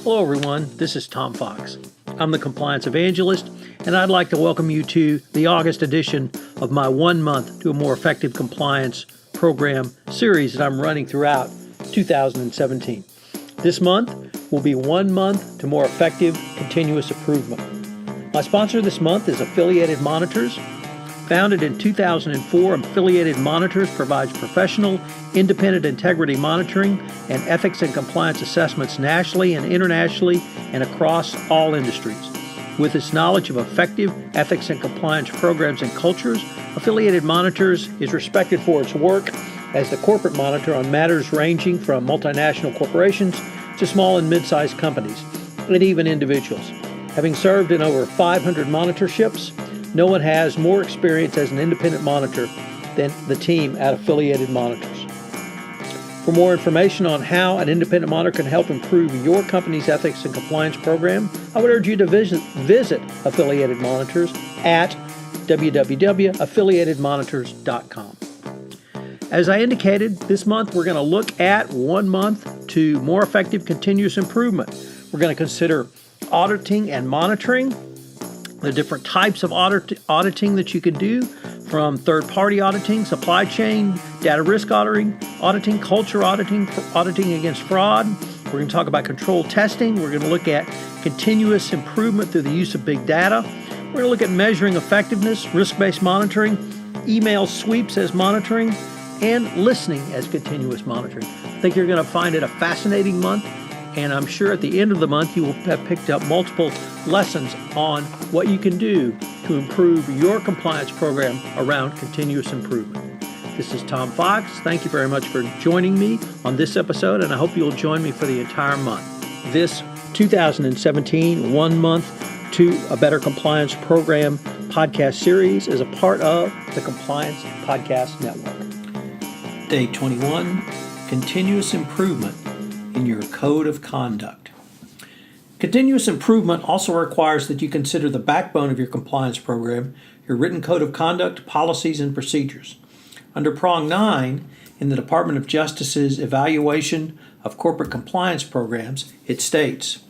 Hello everyone, this is Tom Fox. I'm the Compliance Evangelist, and I'd like to welcome you to the August edition of my 1 month to a more effective compliance program series that I'm running throughout 2017. This month will be 1 month to more effective continuous improvement. My sponsor this month is Affiliated Monitors. Founded in 2004, Affiliated Monitors provides professional, independent integrity monitoring and ethics and compliance assessments nationally and internationally and across all industries. With its knowledge of effective ethics and compliance programs and cultures, Affiliated Monitors is respected for its work as the corporate monitor on matters ranging from multinational corporations to small and mid-sized companies, and even individuals. Having served in over 500 monitorships, no one has more experience as an independent monitor than the team at Affiliated Monitors. For more information on how an independent monitor can help improve your company's ethics and compliance program, I would urge you to visit Affiliated Monitors at www.affiliatedmonitors.com. As I indicated, this month we're going to look at 1 month to more effective continuous improvement. We're going to consider auditing and monitoring, the different types of auditing that you can do, from third-party auditing, supply chain, data risk auditing, culture auditing against fraud. We're going to talk about control testing. We're going to look at continuous improvement through the use of big data. We're going to look at measuring effectiveness, risk-based monitoring, email sweeps as monitoring, and listening as continuous monitoring. I think you're going to find it a fascinating month, and I'm sure at the end of the month you will have picked up multiple lessons on what you can do to improve your compliance program around continuous improvement. This is Tom Fox. Thank you very much for joining me on this episode, and I hope you'll join me for the entire month. This 2017 1 month to a better compliance program podcast series is a part of the Compliance Podcast Network. Day 21, Continuous Improvement in your Code of Conduct. Continuous improvement also requires that you consider the backbone of your compliance program, your written code of conduct, policies, and procedures. Under Prong 9, in the Department of Justice's evaluation of corporate compliance programs, it states,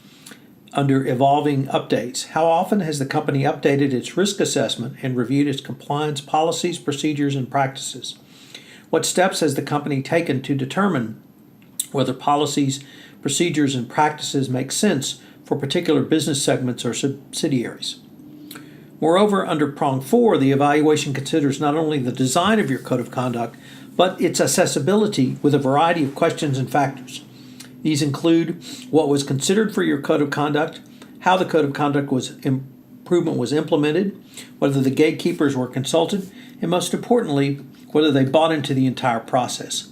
under Evolving Updates, how often has the company updated its risk assessment and reviewed its compliance policies, procedures, and practices? What steps has the company taken to determine whether policies, procedures, and practices make sense for particular business segments or subsidiaries? Moreover, under Prong 4, the evaluation considers not only the design of your code of conduct, but its accessibility with a variety of questions and factors. These include what was considered for your code of conduct, how the code of conduct improvement was implemented, whether the gatekeepers were consulted, and most importantly, whether they bought into the entire process.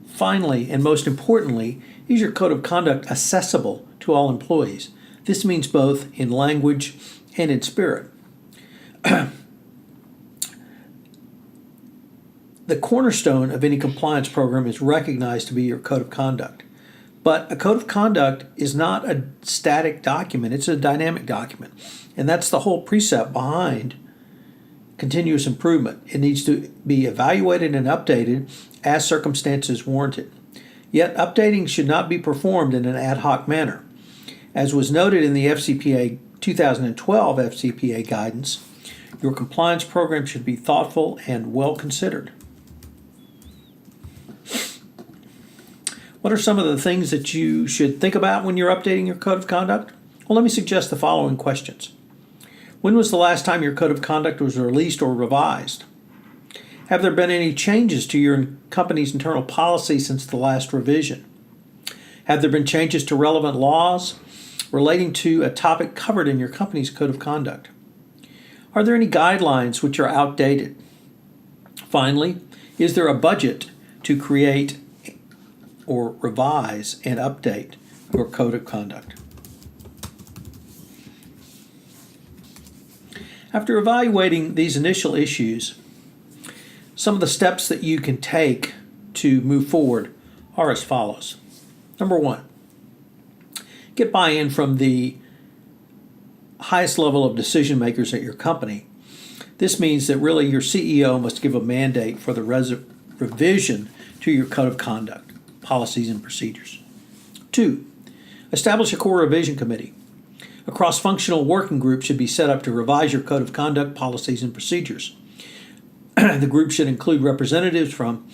Finally, and most importantly, is your code of conduct accessible to all employees? This means both in language and in spirit. The cornerstone of any compliance program is recognized to be your code of conduct. But a code of conduct is not a static document, it's a dynamic document. And that's the whole precept behind continuous improvement. It needs to be evaluated and updated as circumstances warranted. Yet updating should not be performed in an ad hoc manner. As was noted in the FCPA 2012 FCPA guidance, your compliance program should be thoughtful and well considered. What are some of the things that you should think about when you're updating your code of conduct? Well, let me suggest the following questions. When was the last time your code of conduct was released or revised? Have there been any changes to your company's internal policy since the last revision? Have there been changes to relevant laws relating to a topic covered in your company's code of conduct? Are there any guidelines which are outdated? Finally, is there a budget to create or revise and update your code of conduct? After evaluating these initial issues, some of the steps that you can take to move forward are as follows. Number 1, get buy-in from the highest level of decision makers at your company. This means that really your CEO must give a mandate for the revision to your code of conduct, policies, and procedures. 2, Establish a core revision committee. A cross-functional working group should be set up to revise your code of conduct, policies, and procedures. The group should include representatives from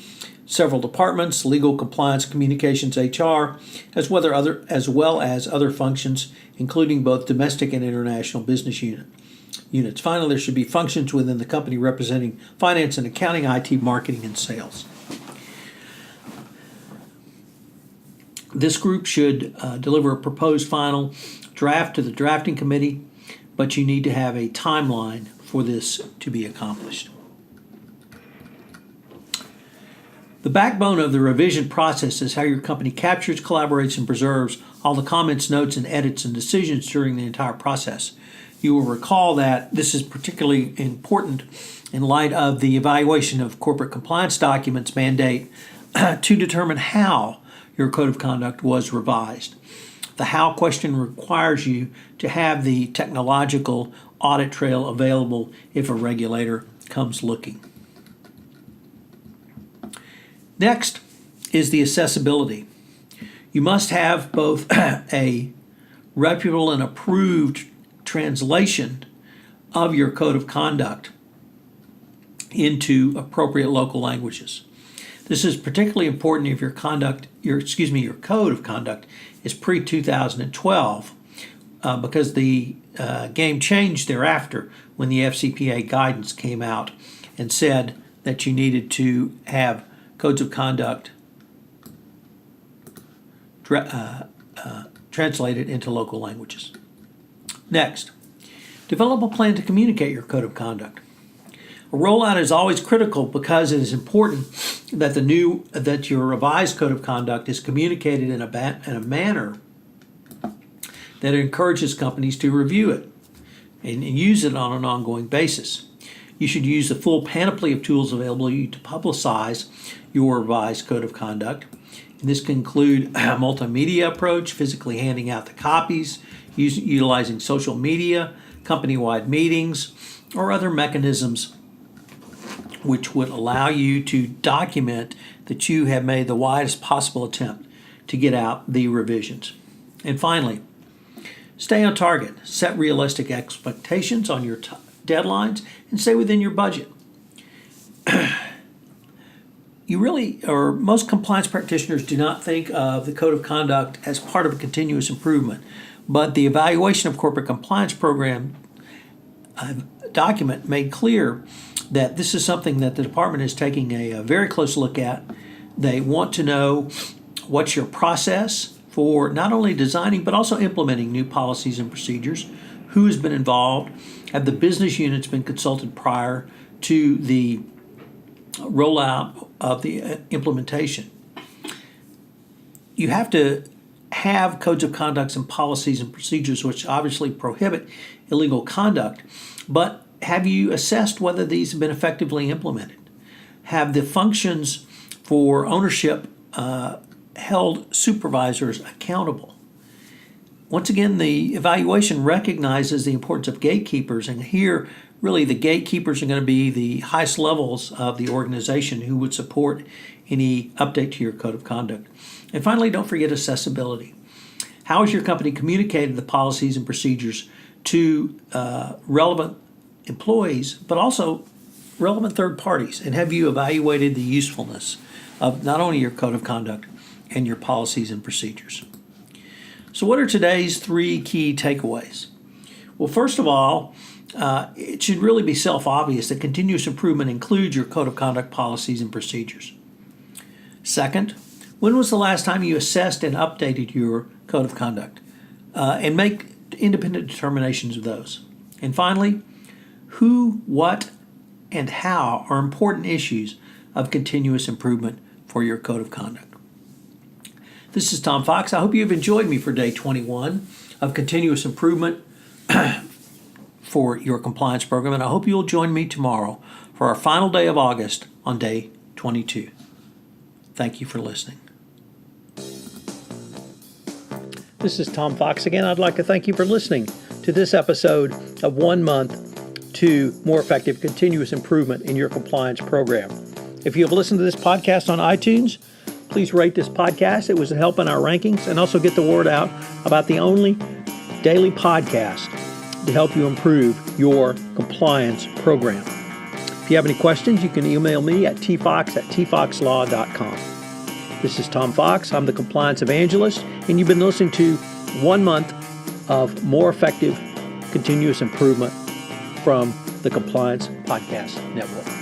several departments: legal, compliance, communications, HR, as well as other functions, including both domestic and international business units. Finally, there should be functions within the company representing finance and accounting, IT, marketing, and sales. This group should deliver a proposed final draft to the drafting committee, but you need to have a timeline for this to be accomplished. The backbone of the revision process is how your company captures, collaborates, and preserves all the comments, notes, and edits and decisions during the entire process. You will recall that this is particularly important in light of the evaluation of corporate compliance documents mandate to determine how your code of conduct was revised. The how question requires you to have the technological audit trail available if a regulator comes looking. Next is the accessibility. You must have both a reputable and approved translation of your code of conduct into appropriate local languages. This is particularly important if your code of conduct is pre-2012, because the game changed thereafter when the FCPA guidance came out and said that you needed to have codes of conduct translated into local languages. Next, develop a plan to communicate your code of conduct. A rollout is always critical because it is important that your revised code of conduct is communicated in a manner that encourages companies to review it and use it on an ongoing basis. You should use the full panoply of tools available to you to publicize your revised code of conduct. And this can include a multimedia approach, physically handing out the copies, utilizing social media, company-wide meetings, or other mechanisms which would allow you to document that you have made the widest possible attempt to get out the revisions. And finally, stay on target. Set realistic expectations on your deadlines and stay within your budget. Most compliance practitioners do not think of the code of conduct as part of a continuous improvement, but the evaluation of corporate compliance program document made clear that this is something that the department is taking a very close look at. They want to know what's your process for not only designing but also implementing new policies and procedures, who has been involved, have the business units been consulted prior to the rollout of the implementation. You have to have codes of conduct and policies and procedures which obviously prohibit illegal conduct, but have you assessed whether these have been effectively implemented? Have the functions for ownership held supervisors accountable? Once again, the evaluation recognizes the importance of gatekeepers, and here really the gatekeepers are going to be the highest levels of the organization who would support any update to your code of conduct. And finally, don't forget accessibility. How has your company communicated the policies and procedures to relevant employees, but also relevant third parties? And have you evaluated the usefulness of not only your code of conduct and your policies and procedures? So what are today's 3 key takeaways? Well, first of all, it should really be self-obvious that continuous improvement includes your code of conduct, policies, and procedures. Second, when was the last time you assessed and updated your code of conduct? And make independent determinations of those. And finally, who, what, and how are important issues of continuous improvement for your code of conduct. This is Tom Fox. I hope you've enjoyed me for day 21 of continuous improvement for your compliance program, and I hope you'll join me tomorrow for our final day of August on day 22. Thank you for listening. This is Tom Fox again. I'd like to thank you for listening to this episode of 1 month to more effective continuous improvement in your compliance program. If you have listened to this podcast on iTunes, Please rate this podcast. It was helping our rankings, and also get the word out about the only daily podcast to help you improve your compliance program. If you have any questions, you can email me at tfox@tfoxlaw.com. This is Tom Fox. I'm the Compliance Evangelist, and you've been listening to 1 month of more effective continuous improvement from the Compliance Podcast Network.